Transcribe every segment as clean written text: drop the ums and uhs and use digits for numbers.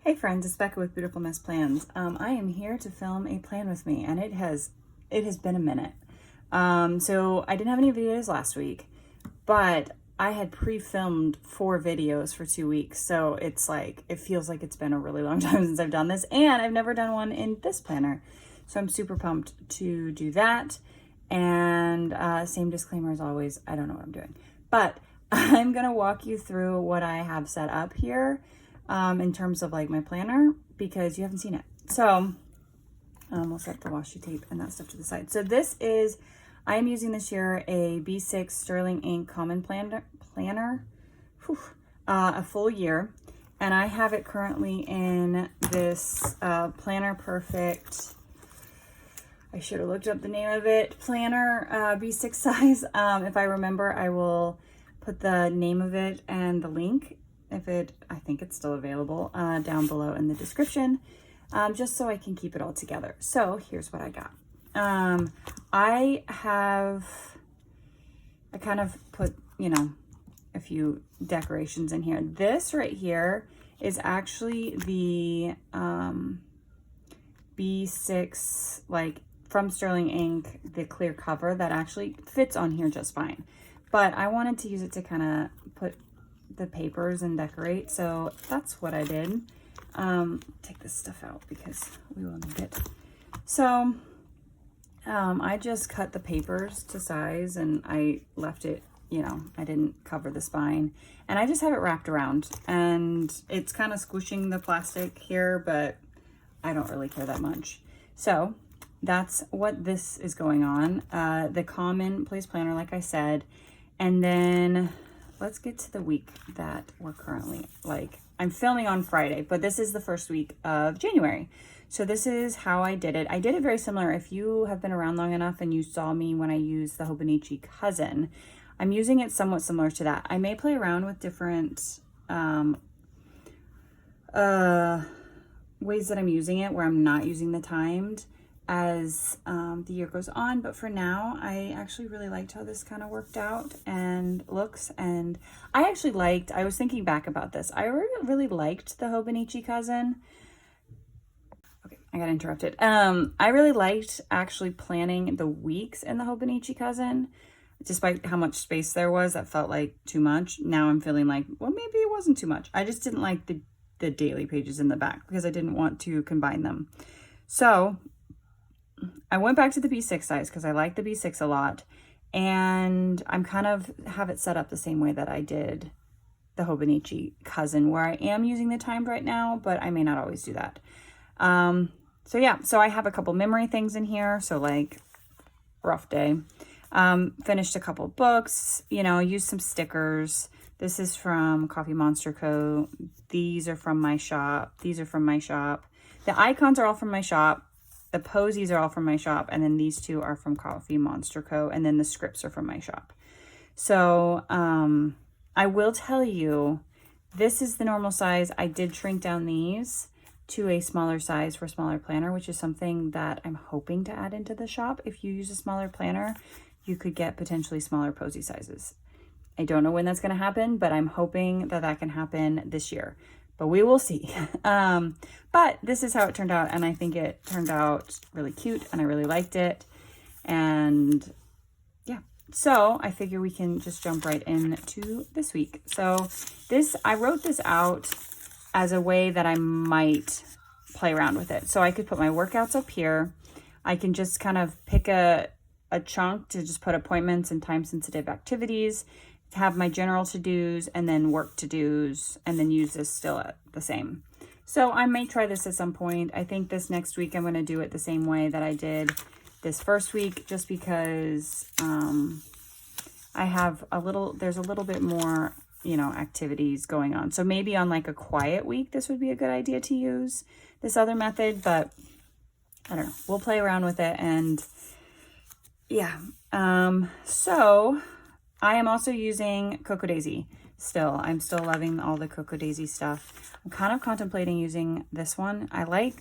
Hey friends, it's Becca with Beautiful Mess Plans. I am here to film a plan with me, and it has been a minute. So I didn't have any videos last week, but I had pre-filmed 4 videos for 2 weeks. So it's like, it feels like it's been a really long time since I've done this, and I've never done one in this planner. So I'm super pumped to do that. And same disclaimer as always, I don't know what I'm doing, but I'm gonna walk you through what I have set up here in terms of like my planner, because you haven't seen it. So we'll set the washi tape and that stuff to the side. So this is, I am using this year a B6 Sterling Ink Common Planner, a full year. And I have it currently in this Planner Perfect, I should have looked up the name of it, planner, B6 size. If I remember, I will put the name of it and the link, I think it's still available, down below in the description, just so I can keep it all together. So here's what I got. I kind of put, a few decorations in here. This right here is actually the B6, like from Sterling Ink, the clear cover that actually fits on here just fine. But I wanted to use it to kind of put the papers and decorate, so that's what I did. Take this stuff out because we will need it. So I just cut the papers to size, and I left it, I didn't cover the spine, and I just have it wrapped around, and it's kind of squishing the plastic here, but I don't really care that much. So that's what this is going on. The commonplace planner, like I said. And then let's get to the week that we're currently, I'm filming on Friday, but this is the first week of January. So this is how I did it. I did it very similar. If you have been around long enough and you saw me when I used the Hobonichi Cousin, I'm using it somewhat similar to that. I may play around with different ways that I'm using it, where I'm not using the timed as the year goes on, but for now I actually really liked how this kind of worked out and looks. And I was thinking back about this, I really liked the Hobonichi Cousin. Okay, I got interrupted. I really liked actually planning the weeks in the Hobonichi Cousin, despite how much space there was. That felt like too much. Now I'm feeling like, well, maybe it wasn't too much. I just didn't like the daily pages in the back because I didn't want to combine them. So I went back to the B6 size because I like the B6 a lot, and I'm kind of have it set up the same way that I did the Hobonichi Cousin, where I am using the timed right now, but I may not always do that. So yeah, so I have a couple memory things in here. So like rough day, finished a couple books, used some stickers. This is from Coffee Monster Co. These are from my shop. These are from my shop. The icons are all from my shop. The posies are all from my shop, and then these 2 are from Coffee Monster Co., and then the scripts are from my shop. So I will tell you, this is the normal size. I did shrink down these to a smaller size for a smaller planner, which is something that I'm hoping to add into the shop. If you use a smaller planner, you could get potentially smaller posy sizes. I don't know when that's going to happen, but I'm hoping that that can happen this year. But we will see. But this is how it turned out, and I think it turned out really cute, and I really liked it. And yeah, so I figure we can just jump right into this week. So I wrote this out as a way that I might play around with it. So I could put my workouts up here. I can just kind of pick a chunk to just put appointments and time-sensitive activities, have my general to-dos, and then work to-dos, and then use this still at the same. So I may try this at some point. I think this next week I'm going to do it the same way that I did this first week, just because I have there's a little bit more, activities going on. So maybe on like a quiet week, this would be a good idea to use this other method, but I don't know. We'll play around with it. And yeah, so I am also using Cocoa Daisy still. I'm still loving all the Cocoa Daisy stuff. I'm kind of contemplating using this one. I like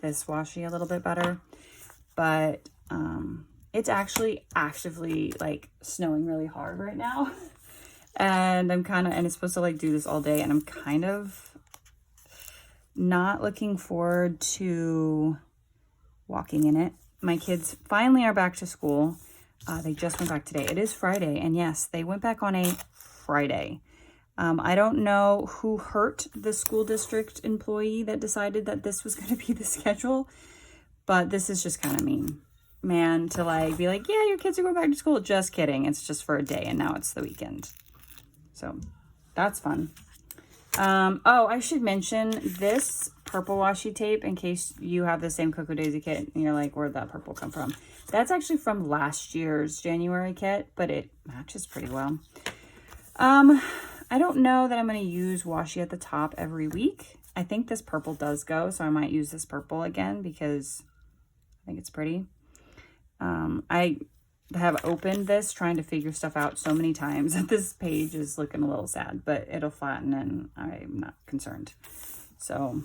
this washi a little bit better, but it's actually actively like snowing really hard right now. And I'm and it's supposed to like do this all day, and I'm kind of not looking forward to walking in it. My kids finally are back to school. They just went back today. It is Friday, and yes, they went back on a Friday. I don't know who hurt the school district employee that decided that this was going to be the schedule, but this is just kind of mean, man, to like be like, yeah, your kids are going back to school. Just kidding. It's just for a day, and now it's the weekend. So that's fun. Oh, I should mention this purple washi tape in case you have the same Cocoa Daisy kit and you're like, where'd that purple come from? That's actually from last year's January kit, but it matches pretty well. I don't know that I'm going to use washi at the top every week. I think this purple does go, so I might use this purple again because I think it's pretty. I have opened this trying to figure stuff out so many times that this page is looking a little sad, but it'll flatten and I'm not concerned. So,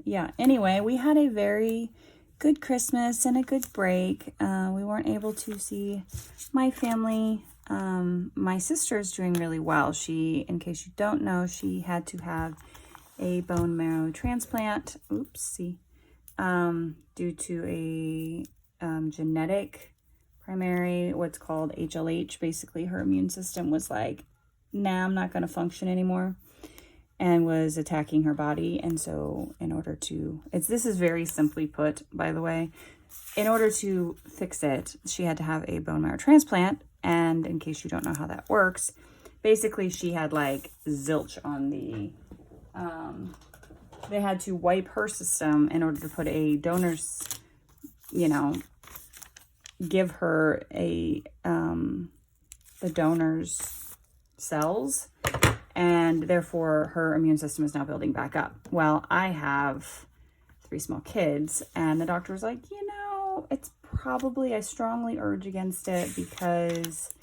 yeah, anyway, we had a very good Christmas and a good break. We weren't able to see my family. My sister's doing really well. She, in case you don't know, she had to have a bone marrow transplant, oopsie, due to a genetic primary, what's called HLH. Basically, her immune system was like, nah, I'm not going to function anymore, and was attacking her body. And so in order to, this is very simply put, by the way, in order to fix it, she had to have a bone marrow transplant. And in case you don't know how that works, basically she had like zilch on the, they had to wipe her system in order to put a donor's, give her a, the donor's cells, and therefore her immune system is now building back up. Well, I have 3 small kids, and the doctor was like, it's probably, I strongly urge against it because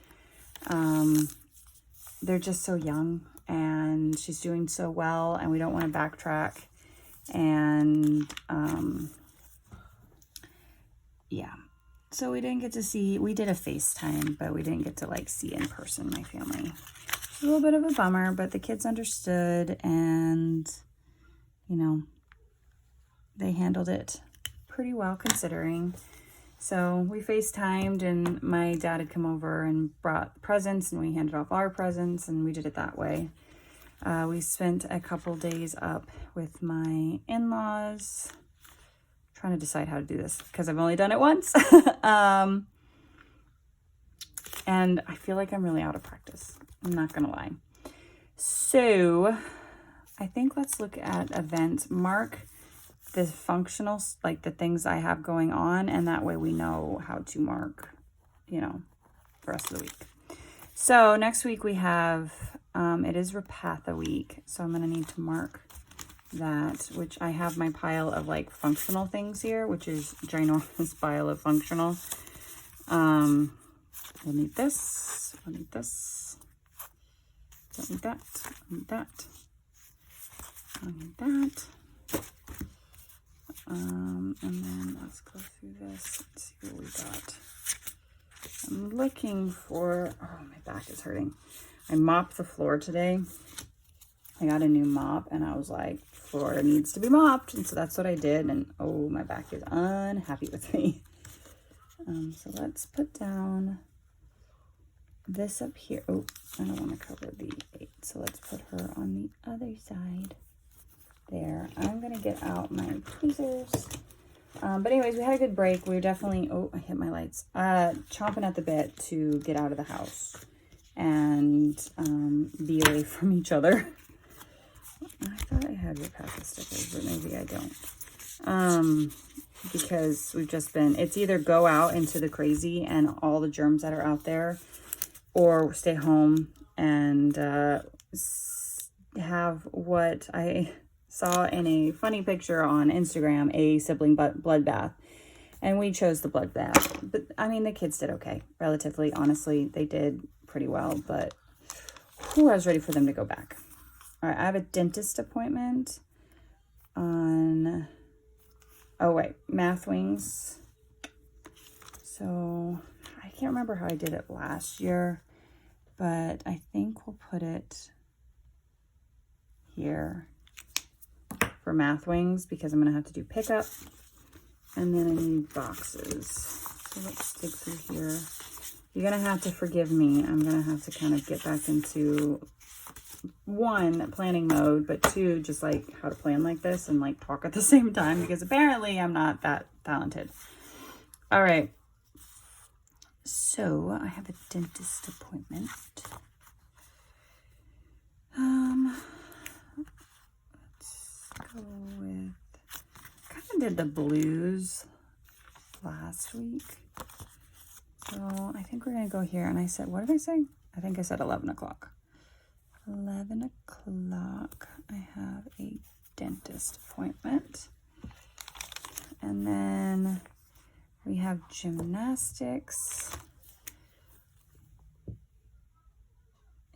they're just so young and she's doing so well and we don't want to backtrack. And yeah, so we didn't get to see, we did a FaceTime, but we didn't get to like see in person my family. It's a little bit of a bummer, but the kids understood and, they handled it pretty well considering. So we FaceTimed and my dad had come over and brought presents and we handed off our presents and we did it that way. We spent a couple days up with my in-laws, trying to decide how to do this because I've only done it once. And I feel like I'm really out of practice. I'm not going to lie. So I think let's look at events. Mark the functionals, like the things I have going on, and that way we know how to mark, the rest of the week. So next week we have, it is Rapatha week, so I'm going to need to mark that, which I have my pile of like functional things here, which is ginormous pile of functional. We'll need this, we'll need this, don't need that, I'll need that, I'll need that. And then let's go through this and see what we got. I'm looking for, oh, my back is hurting. I mopped the floor today. I got a new mop and I was like, floor needs to be mopped. And so that's what I did. And oh, my back is unhappy with me. So let's put down this up here. Oh, I don't want to cover the 8. So let's put her on the other side. There. I'm going to get out my tweezers. But anyways, we had a good break. We were definitely, oh, I hit my lights, chomping at the bit to get out of the house and be away from each other. I thought I had Rapatha stickers, but maybe I don't. Because we've just been, it's either go out into the crazy and all the germs that are out there, or stay home and have what I saw in a funny picture on Instagram, a sibling bloodbath, and we chose the bloodbath. But I mean, the kids did okay, relatively. Honestly, they did pretty well, but I was ready for them to go back. All right, I have a dentist appointment on, oh wait, Math Wings. So I can't remember how I did it last year, but I think we'll put it here. for Math Wings because I'm going to have to do pickup. And then I need boxes. So let's dig through here. You're going to have to forgive me. I'm going to have to kind of get back into, one, planning mode, but two, just like how to plan like this and like talk at the same time because apparently I'm not that talented. All right. So I have a dentist appointment. Let's go with, kind of did the blues last week. So I think we're going to go here. And I said, what did I say? I think I said 11 o'clock. 11 o'clock, I have a dentist appointment. And then we have gymnastics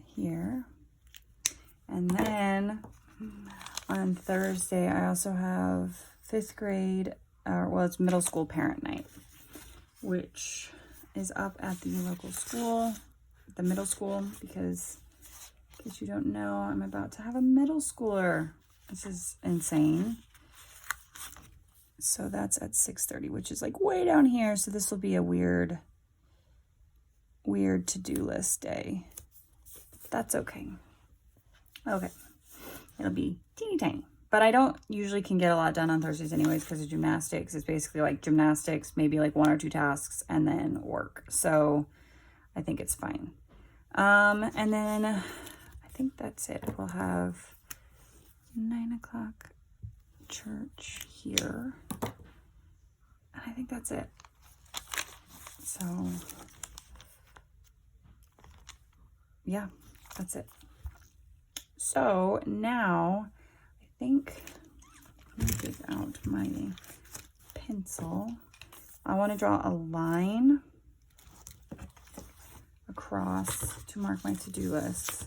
here. And then on Thursday, I also have 5th grade, well, it's middle school parent night, which is up at the local school, the middle school, because in case you don't know, I'm about to have a middle schooler. This is insane. So that's at 6:30, which is like way down here. So this will be a weird to-do list day. That's okay. Okay. It'll be teeny tiny. But I don't usually can get a lot done on Thursdays anyways because of gymnastics. It's basically like gymnastics, maybe like 1 or 2 tasks, and then work. So I think it's fine. And then I think that's it. We'll have 9 o'clock church here. And I think that's it. So yeah, that's it. So now I think I'm gonna dig out my pencil. I want to draw a line across to mark my to-do list.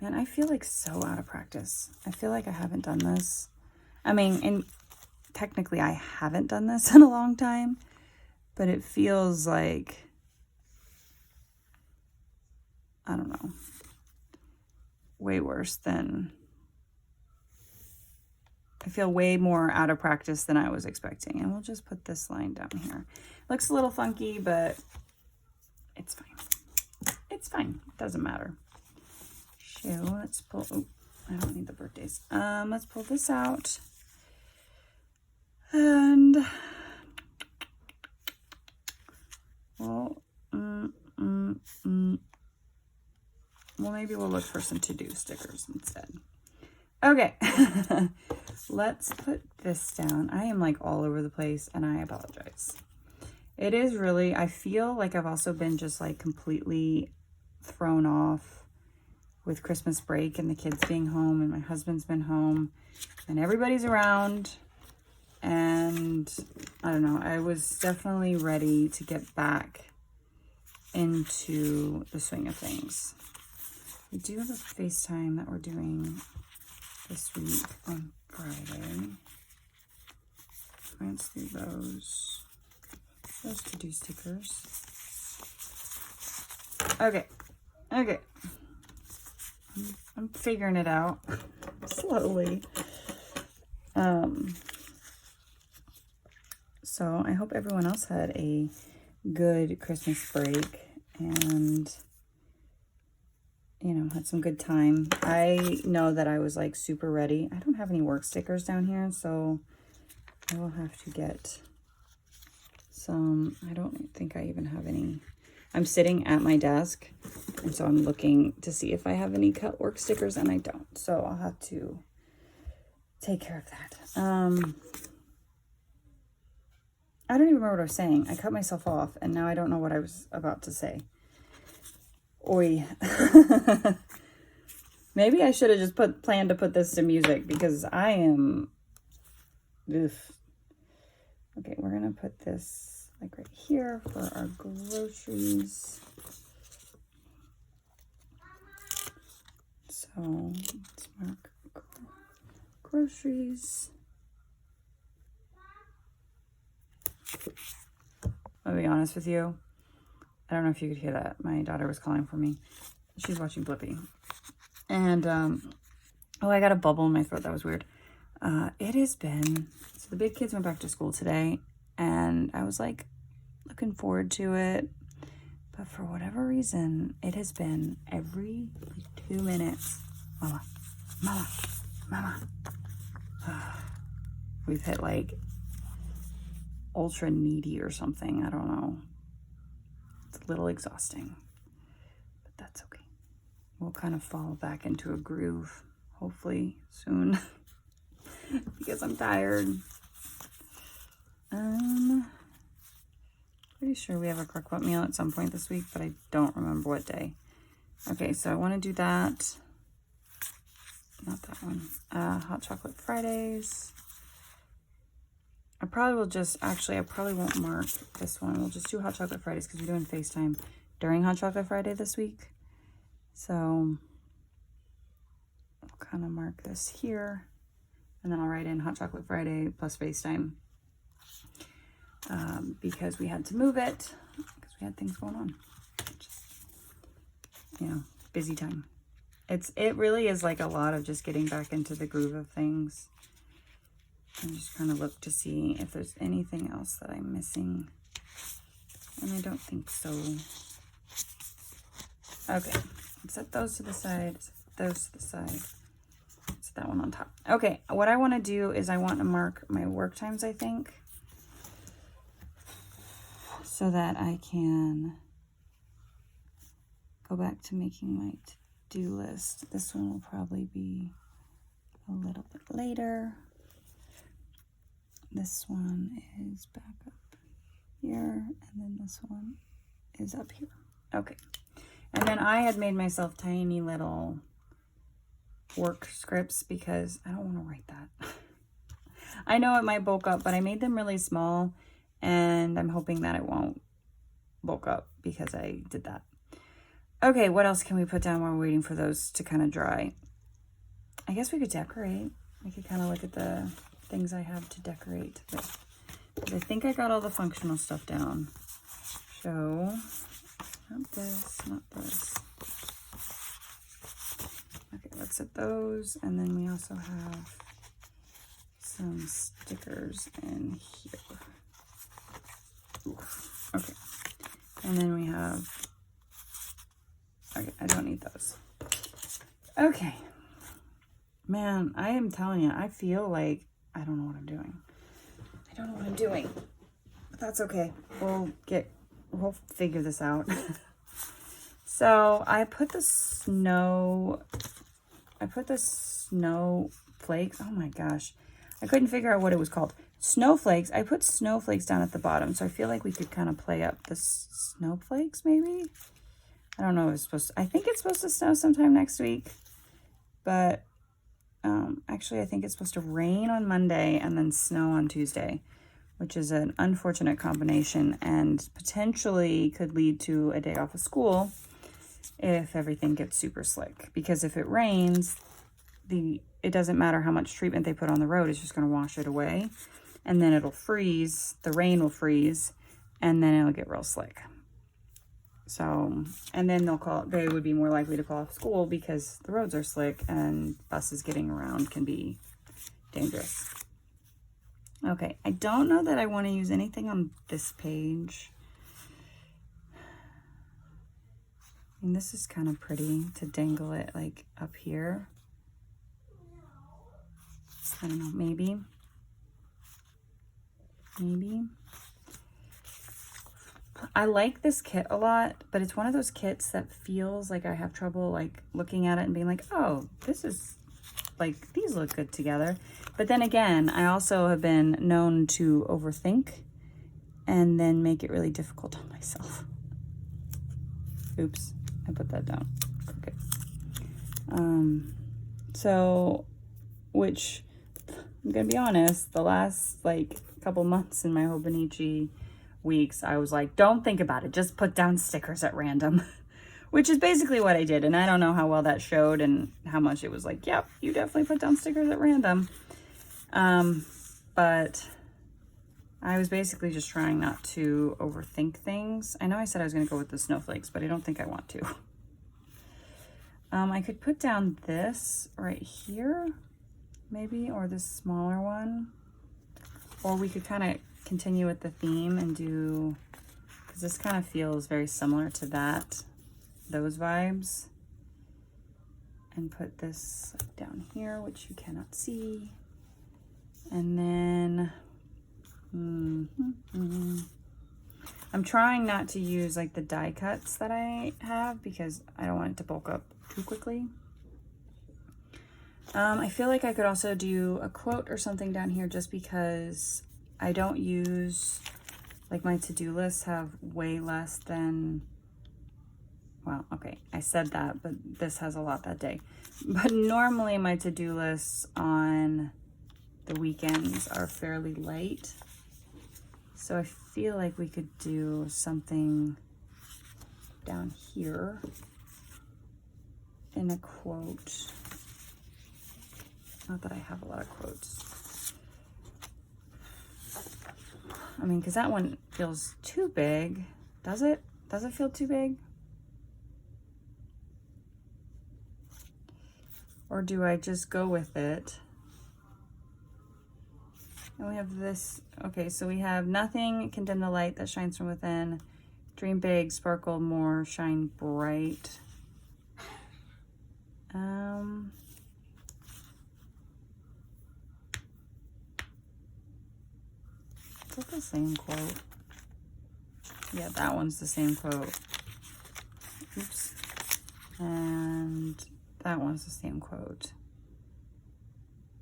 Man, I feel like so out of practice. I feel like I haven't done this. I mean, and technically I haven't done this in a long time, but it feels like, I don't know, way worse than, I feel way more out of practice than I was expecting. And we'll just put this line down here. Looks a little funky, but it's fine. It's fine. It doesn't matter. So let's pull, oh, I don't need the birthdays. Let's pull this out. And, well, well, maybe we'll look for some to-do stickers instead. Okay, let's put this down. I am like all over the place and I apologize. It is really, I feel like I've also been just like completely thrown off with Christmas break and the kids being home and my husband's been home and everybody's around. And I don't know, I was definitely ready to get back into the swing of things. We do have a FaceTime that we're doing this week on Friday. Glance through those to-do stickers. Okay. I'm figuring it out slowly. So I hope everyone else had a good Christmas break and, you know, had some good time. I know that I was like super ready. I don't have any work stickers down here, so I will have to get some. I don't think I even have any. I'm sitting at my desk, and so I'm looking to see if I have any cut work stickers, and I don't. So I'll have to take care of that. I don't even remember what I was saying. I cut myself off, and now I don't know what I was about to say. Oi. Maybe I should have just planned to put this to music, because I am... Oof. Okay, we're going to put this like right here for our groceries. So let's mark groceries. I'll be honest with you. I don't know if you could hear that. My daughter was calling for me. She's watching Blippi. And, oh, I got a bubble in my throat. That was weird. It has been, so the big kids went back to school today, and I was like looking forward to it. But for whatever reason, it has been every 2 minutes, mama, mama, mama. We've hit like ultra needy or something. I don't know. It's a little exhausting, but that's okay. We'll kind of fall back into a groove, hopefully soon, because I'm tired. Pretty sure we have a crock-pot meal at some point this week, but I don't remember what day. Okay, so I want to do that. Not that one. Hot chocolate Fridays. I probably will just, actually, I probably won't mark this one. We'll just do hot chocolate Fridays because we're doing FaceTime during hot chocolate Friday this week. So I'll kind of mark this here, and then I'll write in hot chocolate Friday plus FaceTime. Because we had to move it because we had things going on. Just, you know, busy time. It really is like a lot of just getting back into the groove of things. And just kind of look to see if there's anything else that I'm missing. And I don't think so. Okay, set those to the side, those to the side. Set that one on top. Okay, what I want to do is I want to mark my work times, I think, so that I can go back to making my to-do list. This one will probably be a little bit later. This one is back up here, and then this one is up here. Okay. And then I had made myself tiny little work scripts because I don't want to write that. I know it might bulk up, but I made them really small, and I'm hoping that it won't bulk up because I did that. Okay, what else can we put down while we're waiting for those to kind of dry? I guess we could decorate. We could kind of look at the things I have to decorate with. But I think I got all the functional stuff down. So, not this, not this. Okay, let's set those. And then we also have some stickers in here. Ooh, okay. And then we have, okay, I don't need those. Okay. Man, I am telling you, I feel like I don't know what I'm doing. I don't know what I'm doing. But that's okay. We'll figure this out. So I put the snowflakes. Oh my gosh. I couldn't figure out what it was called. Snowflakes. I put snowflakes down at the bottom. So I feel like we could kind of play up the snowflakes maybe. I don't know if it's supposed to, I think it's supposed to snow sometime next week. But actually I think it's supposed to rain on Monday and then snow on Tuesday, which is an unfortunate combination and potentially could lead to a day off of school if everything gets super slick. Because if it rains, it doesn't matter how much treatment they put on the road, it's just going to wash it away. And then it'll freeze, the rain will freeze, and then it'll get real slick. So, and then they would be more likely to call off school because the roads are slick and buses getting around can be dangerous. Okay, I don't know that I want to use anything on this page. And this is kind of pretty to dangle it like up here. I don't know, maybe. I like this kit a lot, but it's one of those kits that feels like I have trouble like looking at it and being like, oh, this is like, these look good together. But then again, I also have been known to overthink and then make it really difficult on myself. Oops, I put that down. Okay. Which, I'm gonna be honest, the last like couple months in my Hobonichi weeks, I was like, don't think about it, just put down stickers at random. Which is basically what I did, and I don't know how well that showed and how much it was like, yep, you definitely put down stickers at random. But I was basically just trying not to overthink things. I know I said I was going to go with the snowflakes, but I don't think I want to. I could put down this right here. maybe, or this smaller one. Or we could kind of continue with the theme and do, because this kind of feels very similar to those vibes. And put this down here, which you cannot see. And then, I'm trying not to use like the die cuts that I have because I don't want it to bulk up too quickly. I feel like I could also do a quote or something down here just because I don't use, like my to-do lists have way less than, well, okay, I said that, but this has a lot that day. But normally my to-do lists on the weekends are fairly light. So I feel like we could do something down here in a quote. Not that I have a lot of quotes. I mean, because that one feels too big. Does it? Does it feel too big? Or do I just go with it? And we have this, okay, so we have nothing can dim the light that shines from within. Dream big, sparkle more, shine bright. Is that the same quote? Yeah, that one's the same quote. Oops. And that one's the same quote.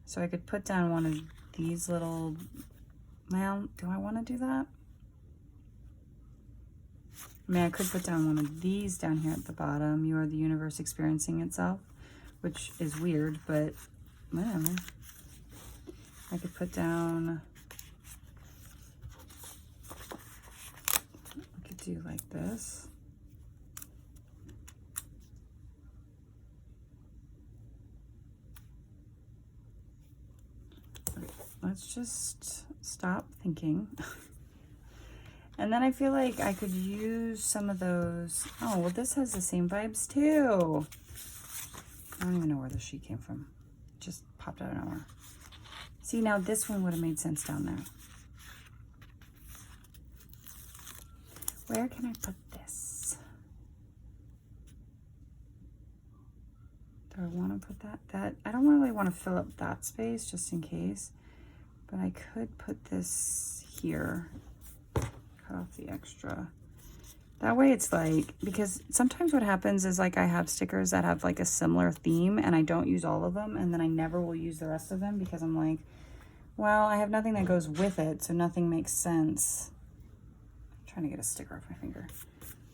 So I could put down one of these little, well, do I want to do that? I mean, I could put down one of these down here at the bottom. You are the universe experiencing itself, which is weird, but whatever. I could put down, I could do like this. Let's just stop thinking. And then I feel like I could use some of those. Oh, well, this has the same vibes too. I don't even know where the sheet came from. It just popped out of nowhere. See, now this one would have made sense down there. Where can I put this? Do I want to put that? I don't really want to fill up that space just in case. But I could put this here, cut off the extra. That way it's like, because sometimes what happens is like I have stickers that have like a similar theme and I don't use all of them and then I never will use the rest of them because I'm like, well, I have nothing that goes with it, so nothing makes sense. I'm trying to get a sticker off my finger.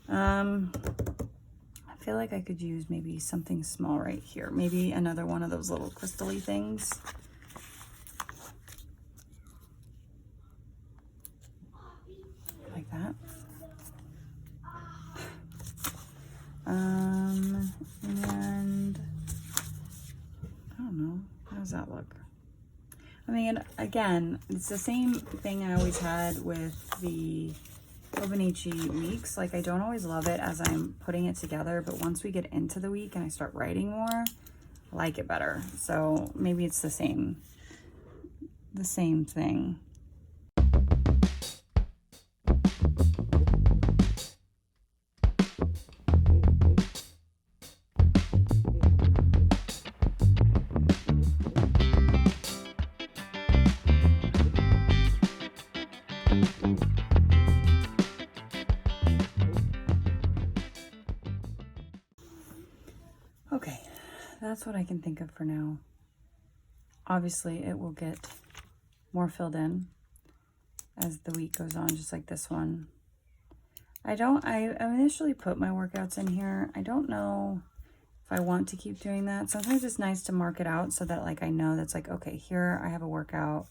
I feel like I could use maybe something small right here. Maybe another one of those little crystal-y things. Like that. And I don't know, how does that look? I mean, again, it's the same thing I always had with the Hobonichi weeks. Like, I don't always love it as I'm putting it together, but once we get into the week and I start writing more, I like it better. So maybe it's the same thing. Okay, that's what I can think of for now. Obviously, it will get more filled in as the week goes on, just like this one. I initially put my workouts in here. I don't know if I want to keep doing that. Sometimes it's nice to mark it out so that like I know that's like, okay, here I have a workout,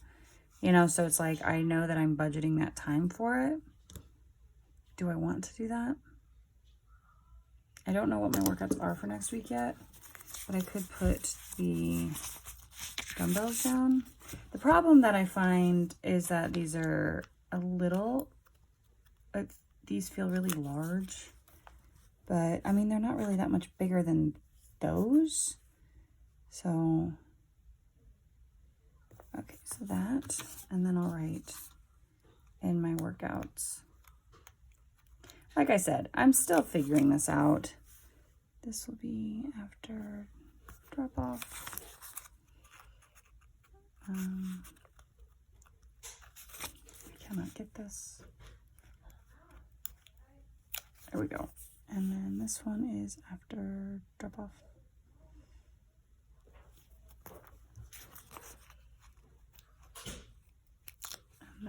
you know, so it's like I know that I'm budgeting that time for it. Do I want to do that? I don't know what my workouts are for next week yet, but I could put the dumbbells down. The problem that I find is that these are a little, these feel really large, but I mean, they're not really that much bigger than those. So Okay, so that, and then I'll write in my workouts. Like I said, I'm still figuring this out. This will be after drop off. I cannot get this. There we go. And then this one is after drop off. And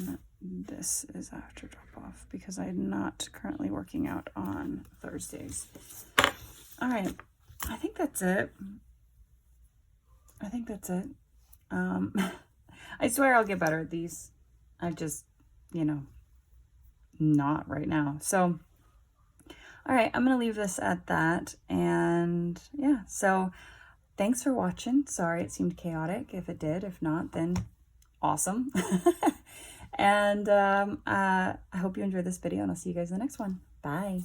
then this is after drop off because I'm not currently working out on Thursdays. All right, I think that's it. I think that's it. I swear I'll get better at these. I just, you know, not right now. So, all right, I'm going to leave this at that. And yeah, so thanks for watching. Sorry it seemed chaotic. If it did, if not, then awesome. And I hope you enjoyed this video, and I'll see you guys in the next one. Bye.